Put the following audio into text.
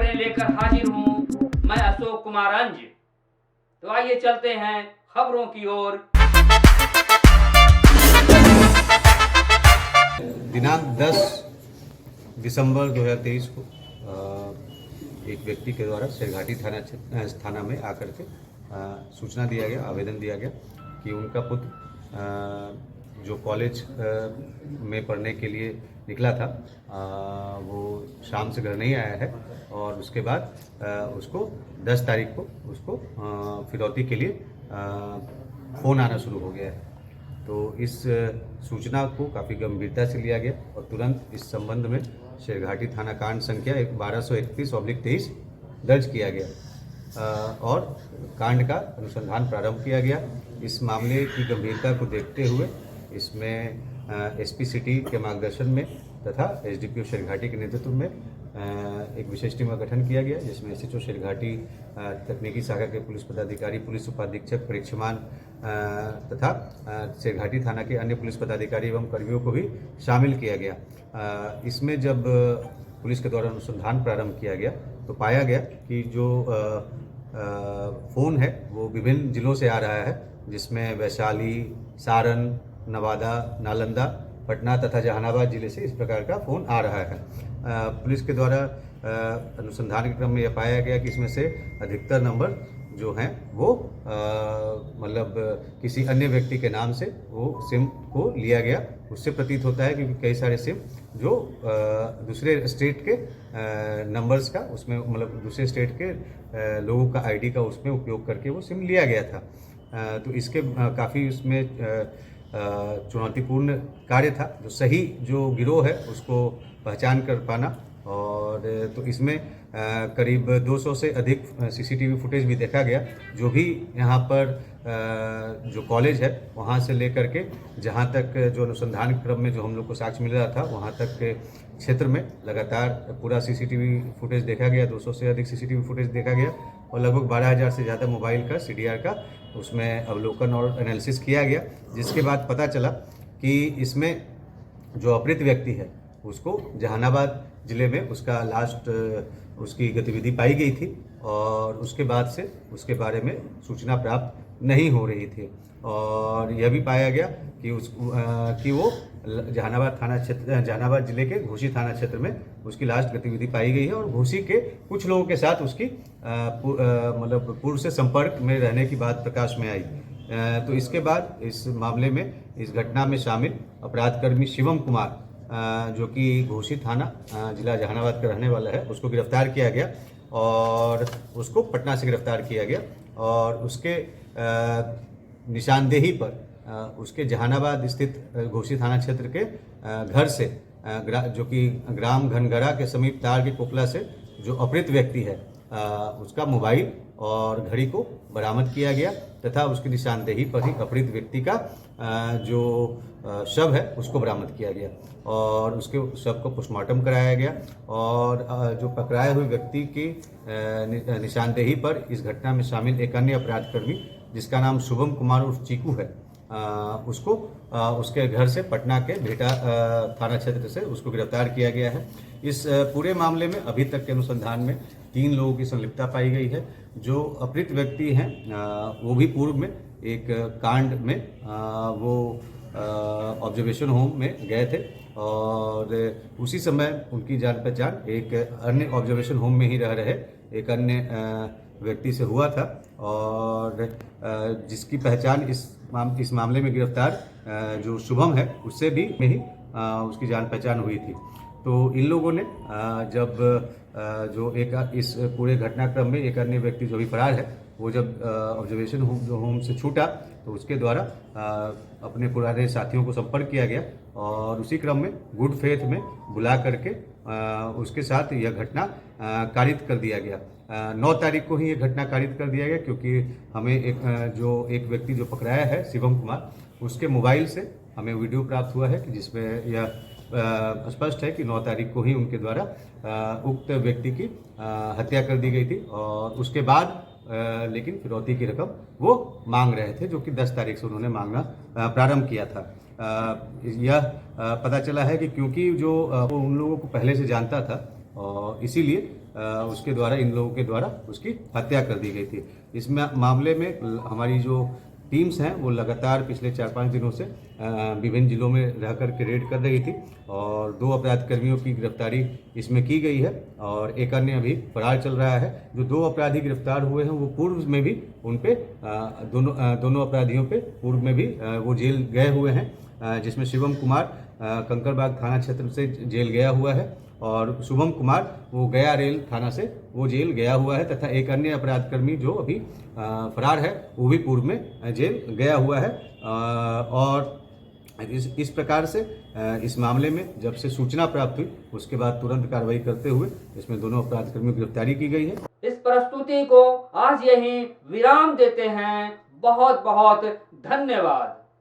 खबरें लेकर हाजिर हूँ मैं अशोक कुमार अंज। तो आइए चलते हैं खबरों की ओर। दिनांक 10 दिसंबर 2023 को एक व्यक्ति के द्वारा शेरघाटी थाना में आकर के सूचना दिया गया, आवेदन दिया गया कि उनका पुत्र जो कॉलेज में पढ़ने के लिए निकला था वो शाम से घर नहीं आया है और उसके बाद उसको 10 तारीख को उसको फिरौती के लिए फ़ोन आना शुरू हो गया है। तो इस सूचना को काफ़ी गंभीरता से लिया गया और तुरंत इस संबंध में शेरघाटी थाना कांड संख्या 1231/23 दर्ज किया गया और कांड का अनुसंधान प्रारंभ किया गया। इस मामले की गंभीरता को देखते हुए इसमें एसपी सिटी के मार्गदर्शन में तथा एसडीपीओ शेरघाटी के नेतृत्व में एक विशेष टीम का गठन किया गया, जिसमें एसएचओ शेरघाटी, तकनीकी शाखा के पुलिस पदाधिकारी, पुलिस उपाधीक्षक, परीक्षमान तथा शेरघाटी थाना के अन्य पुलिस पदाधिकारी एवं कर्मियों को भी शामिल किया गया। इसमें जब पुलिस के द्वारा अनुसंधान प्रारंभ किया गया तो पाया गया कि जो फ़ोन है वो विभिन्न जिलों से आ रहा है, जिसमें वैशाली, सारण, नवादा, नालंदा, पटना तथा जहानाबाद जिले से इस प्रकार का फ़ोन आ रहा है। पुलिस के द्वारा अनुसंधान के क्रम में यह पाया गया कि इसमें से अधिकतर नंबर जो हैं वो मतलब किसी अन्य व्यक्ति के नाम से वो सिम को लिया गया। उससे प्रतीत होता है कि कई सारे सिम जो दूसरे स्टेट के नंबर्स का उसमें मतलब दूसरे स्टेट के लोगों का आईडी का उसमें उपयोग करके वो सिम लिया गया था। तो इसके काफ़ी उसमें चुनौतीपूर्ण कार्य था। जो सही जो गिरोह है उसको पहचान कर पाना और तो इसमें करीब 200 से अधिक सीसीटीवी फुटेज भी देखा गया। जो भी यहाँ पर जो कॉलेज है वहाँ से लेकर के जहाँ तक जो अनुसंधान क्रम में जो हम लोग को साक्ष्य मिल रहा था वहाँ तक के क्षेत्र में लगातार पूरा सीसीटीवी फुटेज देखा गया। 200 से अधिक सीसीटीवी फुटेज देखा गया और लगभग 12,000 से ज़्यादा मोबाइल का सीडीआर का उसमें अवलोकन और एनालिसिस किया गया, जिसके बाद पता चला कि इसमें जो अपहृत व्यक्ति है उसको जहानाबाद ज़िले में उसका लास्ट उसकी गतिविधि पाई गई थी और उसके बाद से उसके बारे में सूचना प्राप्त नहीं हो रही थी। और यह भी पाया गया कि वो जहानाबाद ज़िले के घोसी थाना क्षेत्र में उसकी लास्ट गतिविधि पाई गई है और घोसी के कुछ लोगों के साथ उसकी मतलब पूर्व से संपर्क में रहने की बात प्रकाश में आई। तो इसके बाद इस मामले में इस घटना में शामिल अपराधकर्मी शिवम कुमार जो कि घोसी थाना जिला जहानाबाद का रहने वाला है उसको गिरफ्तार किया गया और उसको पटना से गिरफ्तार किया गया और उसके निशानदेही पर उसके जहानाबाद स्थित घोसी थाना क्षेत्र के घर से जो कि ग्राम घनगरा के समीप तार के कोपला से जो अपहृत व्यक्ति है उसका मोबाइल और घड़ी को बरामद किया गया तथा उसकी निशानदेही पर ही अपहृत व्यक्ति का जो शव है उसको बरामद किया गया और उसके शव को पोस्टमार्टम कराया गया और जो पकड़ाए हुए व्यक्ति की निशानदेही पर इस घटना में शामिल एक अन्य अपराधकर्मी जिसका नाम शुभम कुमार उर्फ चीकू है उसको उसके घर से पटना के भेटा थाना क्षेत्र से उसको गिरफ्तार किया गया है। इस पूरे मामले में अभी तक के अनुसंधान में 3 लोगों की संलिप्तता पाई गई है। जो अपहृत व्यक्ति हैं वो भी पूर्व में एक कांड में वो ऑब्जर्वेशन होम में गए थे और उसी समय उनकी जान पहचान एक अन्य ऑब्जर्वेशन होम में ही रह रहे एक अन्य व्यक्ति से हुआ था और जिसकी पहचान इस मामले में गिरफ्तार जो शुभम है उससे भी में ही उसकी जान पहचान हुई थी। तो इन लोगों ने जब जो एक इस पूरे घटनाक्रम में एक अन्य व्यक्ति जो भी फरार है वो जब ऑब्जर्वेशन होम से छूटा तो उसके द्वारा अपने पुराने साथियों को संपर्क किया गया और उसी क्रम में गुड फेथ में बुला करके उसके साथ यह घटना कारित कर दिया गया। 9 तारीख को ही ये घटना कारित कर दिया गया क्योंकि हमें एक व्यक्ति जो पकड़ाया है शिवम कुमार उसके मोबाइल से हमें वीडियो प्राप्त हुआ है कि जिसमें यह स्पष्ट है कि 9 तारीख को ही उनके द्वारा उक्त व्यक्ति की हत्या कर दी गई थी और उसके बाद लेकिन फिरौती की रकम वो मांग रहे थे जो कि 10 तारीख से उन्होंने मांगना प्रारंभ किया था। यह पता चला है कि क्योंकि जो वो उन लोगों को पहले से जानता था और इसीलिए उसके द्वारा, इन लोगों के द्वारा उसकी हत्या कर दी गई थी। इस मामले में हमारी जो टीम्स हैं वो लगातार पिछले 4-5 दिनों से विभिन्न जिलों में रह कर के रेड कर रही थी और 2 अपराधकर्मियों की गिरफ्तारी इसमें की गई है और एक अन्य अभी फरार चल रहा है। जो 2 अपराधी गिरफ्तार हुए हैं वो पूर्व में भी उन पे दोनों अपराधियों पे पूर्व में भी वो जेल गए हुए हैं, जिसमें शिवम कुमार कंकड़बाग थाना क्षेत्र से जेल गया हुआ है और शुभम कुमार वो गया रेल थाना से वो जेल गया हुआ है तथा एक अन्य अपराधकर्मी जो अभी फरार है वो भी पूर्व में जेल गया हुआ है। और इस प्रकार से इस मामले में जब से सूचना प्राप्त हुई उसके बाद तुरंत कार्रवाई करते हुए इसमें दोनों अपराधकर्मियों की गिरफ्तारी की गई है। इस प्रस्तुति को आज यहीं विराम देते हैं। बहुत बहुत धन्यवाद।